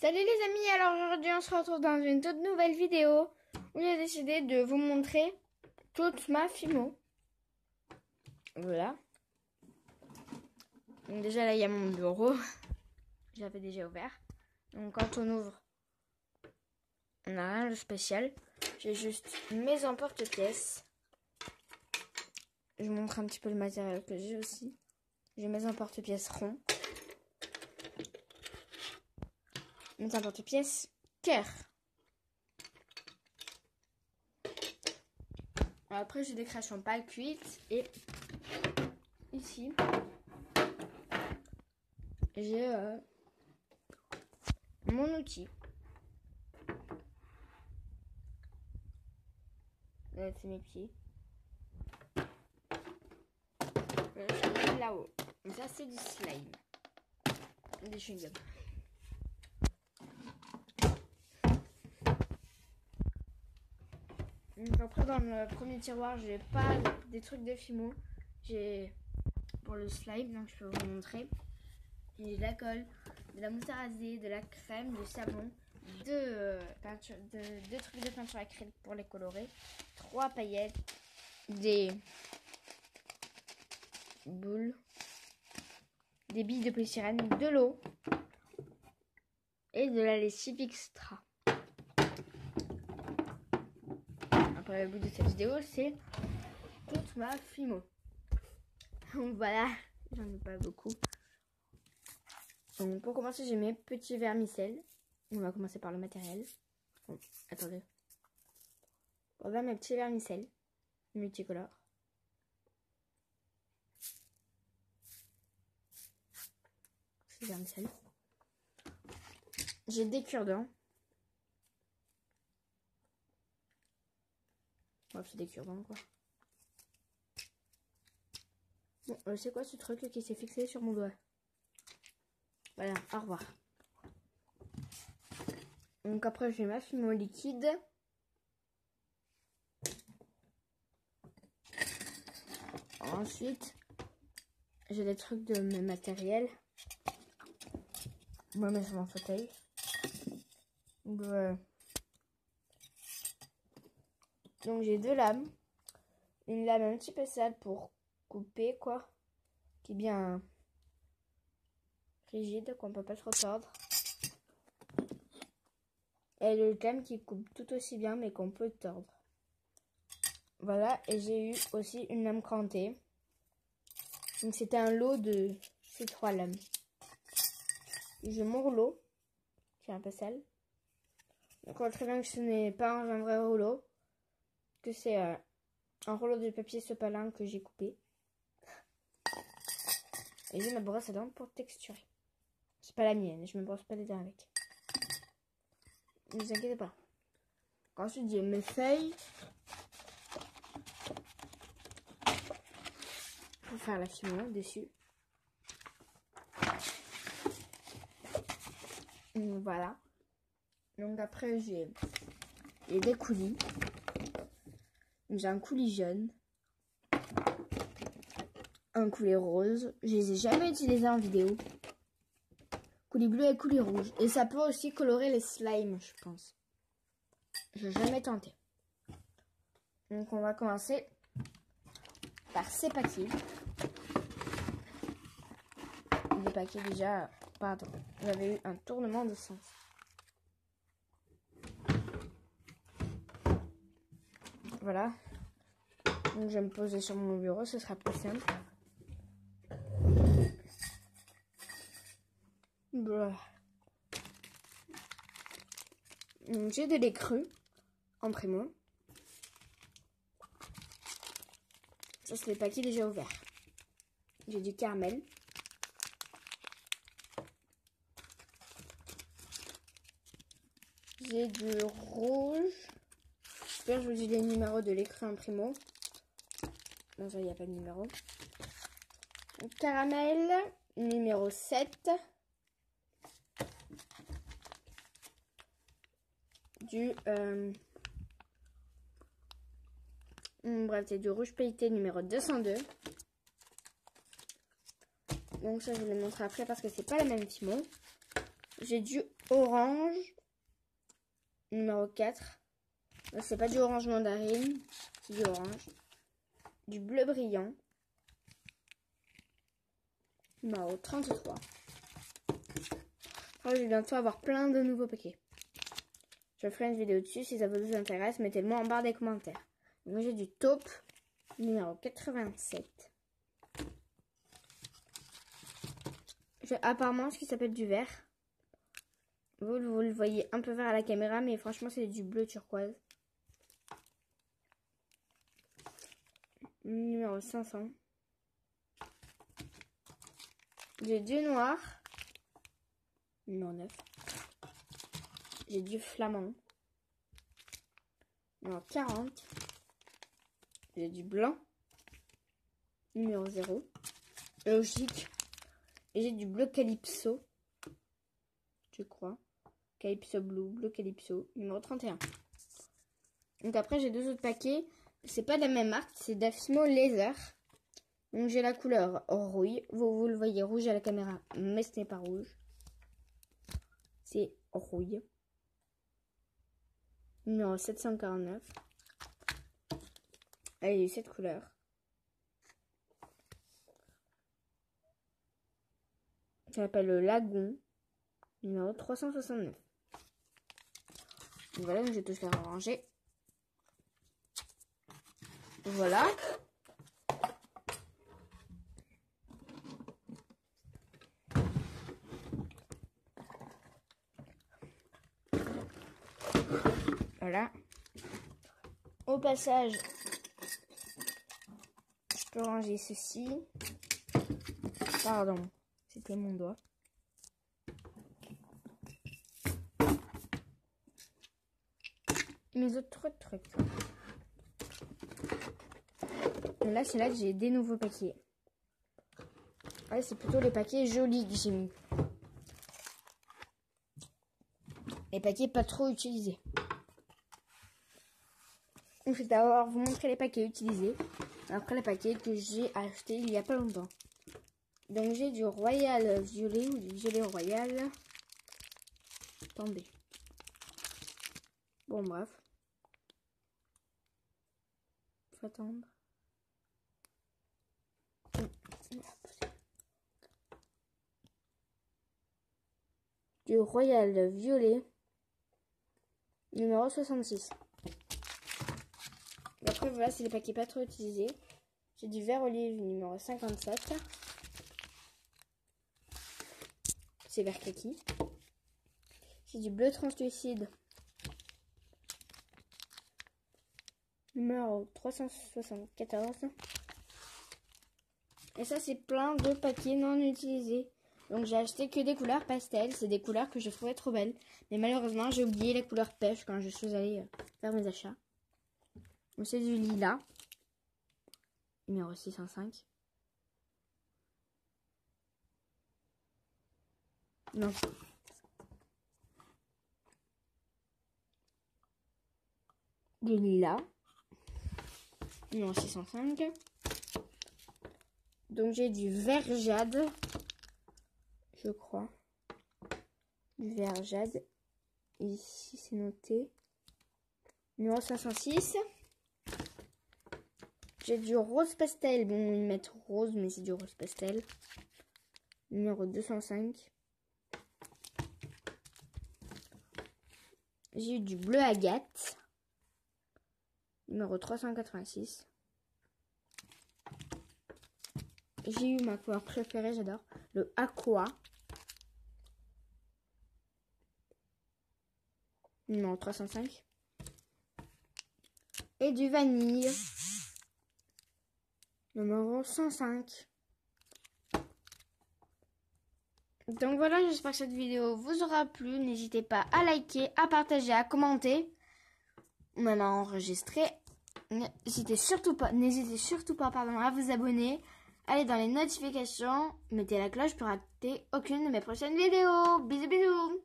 Salut les amis, alors aujourd'hui on se retrouve dans une toute nouvelle vidéo où j'ai décidé de vous montrer toute ma Fimo. Voilà. Donc déjà là il y a mon bureau, j'avais déjà ouvert. Donc quand on ouvre, on n'a rien de spécial. J'ai juste mes emporte-pièces. Je vous montre un petit peu le matériel que j'ai aussi. J'ai mes emporte-pièces ronds. Mes emporte-pièces cœur. Après j'ai des créations pas cuites et ici j'ai mon outil. Là c'est mes pieds. Là-haut. Ça c'est du slime. Des chewing-gums. Donc après dans le premier tiroir j'ai pas des trucs de Fimo. J'ai pour le slime, donc je peux vous montrer. J'ai de la colle, de la mousse à raser, de la crème, du savon, deux trucs de peinture acrylique pour les colorer, 3 paillettes, des boules, des billes de polystyrène, de l'eau et de la lessive extra. Après le bout de cette vidéo, c'est toute ma Fimo. Donc voilà, j'en ai pas beaucoup. Donc pour commencer, j'ai mes petits vermicelles. On va commencer par le matériel. Bon, attendez. Voilà mes petits vermicelles multicolores. Ces vermicelles. J'ai des cure-dents. Bref, c'est des cure-dents quoi. Bon, c'est quoi ce truc qui s'est fixé sur mon doigt? Voilà, au revoir. Donc après, j'ai ma Fimo liquide. Ensuite, j'ai des trucs de mes matériels. Moi, mais sur mon fauteuil. Donc j'ai 2 lames. Une lame un petit peu sale pour couper, quoi. Qui est bien rigide, qu'on peut pas trop tordre. Et le lame qui coupe tout aussi bien, mais qu'on peut tordre. Voilà, et j'ai eu aussi une lame crantée. Donc c'était un lot de ces 3 lames. J'ai mon rouleau, qui est un peu sale. Donc on voit très bien que ce n'est pas un vrai rouleau. Que c'est un rouleau de papier sopalin que j'ai coupé. Et j'ai ma brosse à dents pour texturer. C'est pas la mienne, je me brosse pas les dents avec. Ne vous inquiétez pas. Ensuite j'ai mes feuilles. Pour faire la Fimo dessus. Voilà. Donc après j'ai des coulis. J'ai un coulis jaune. Un coulis rose. Je les ai jamais utilisés en vidéo. Coulis bleu et coulis rouge. Et ça peut aussi colorer les slimes, je pense. J'ai jamais tenté. Donc on va commencer par ces paquets. Les paquets déjà, pardon, j'avais eu un tournement de sens. Voilà. Donc je vais me poser sur mon bureau, ce sera plus simple. Voilà. Donc j'ai de lait cru en primo. Ça c'est les paquets déjà ouverts. J'ai du caramel. J'ai du rouge. J'espère que je vous dis les numéros de lait cru en primo. Non, ça, il n'y a pas de numéro. Caramel, numéro 7. Bref, c'est du rouge pailleté numéro 202. Donc ça, je vous le montre après parce que c'est pas la même Fimo. J'ai du orange. Numéro 4. C'est pas du orange mandarine. C'est du orange. Du bleu brillant. Numéro 33. Je vais bientôt avoir plein de nouveaux paquets. Je ferai une vidéo dessus si ça vous intéresse. Mettez-le moi en barre des commentaires. Moi j'ai du taupe. Numéro 87. Apparemment ce qui s'appelle du vert. Vous le voyez un peu vert à la caméra, mais franchement c'est du bleu turquoise. Numéro 500. J'ai du noir. Numéro 9. J'ai du flamand. Numéro 40. J'ai du blanc. Numéro 0. Logique. Et j'ai du bleu calypso. Je crois. Calypso blue. Bleu calypso. Numéro 31. Donc après j'ai deux autres paquets. C'est pas de la même marque. C'est d'Afimo Laser. Donc j'ai la couleur rouille. Vous le voyez rouge à la caméra. Mais ce n'est pas rouge. C'est rouille. Numéro 749. Elle a cette couleur. Ça s'appelle le Lagon. Numéro 369. Donc voilà, je vais tout faire ranger. Voilà. Voilà. Au passage, je peux ranger ceci. Pardon, c'était mon doigt. Mes autres trucs. Et là, c'est là que j'ai des nouveaux paquets. Ouais, c'est plutôt les paquets jolis que j'ai mis. Les paquets pas trop utilisés. Je vais d'abord vous montrer les paquets utilisés. Après les paquets que j'ai achetés il y a pas longtemps. Donc j'ai du royal violet ou du violet royal. Attendez. Bon bref. Faut attendre. Du royal violet. Numéro 66. Et après voilà, c'est les paquets pas trop utilisés. J'ai du vert olive numéro 57. C'est vert kaki. J'ai du bleu translucide. Numéro 374. Et ça c'est plein de paquets non utilisés. Donc j'ai acheté que des couleurs pastel. C'est des couleurs que je trouvais trop belles. Mais malheureusement j'ai oublié la couleur pêche quand je suis allée faire mes achats. Donc c'est du lilas. Numéro 605. Non. Du lilas. Numéro 605. Donc j'ai du vert jade. Je crois. Du vert jade. Ici c'est noté. Numéro 506. J'ai du rose pastel. Bon, ils mettent rose, mais c'est du rose pastel. Numéro 205. J'ai eu du bleu agate. Numéro 386. J'ai eu ma couleur préférée, j'adore. Le aqua. Numéro 305. Et du vanille. Numéro 105. Donc voilà, j'espère que cette vidéo vous aura plu. N'hésitez pas à liker, à partager, à commenter. Même à enregistrer. N'hésitez surtout pas à vous abonner. Allez dans les notifications. Mettez la cloche pour rater aucune de mes prochaines vidéos. Bisous bisous.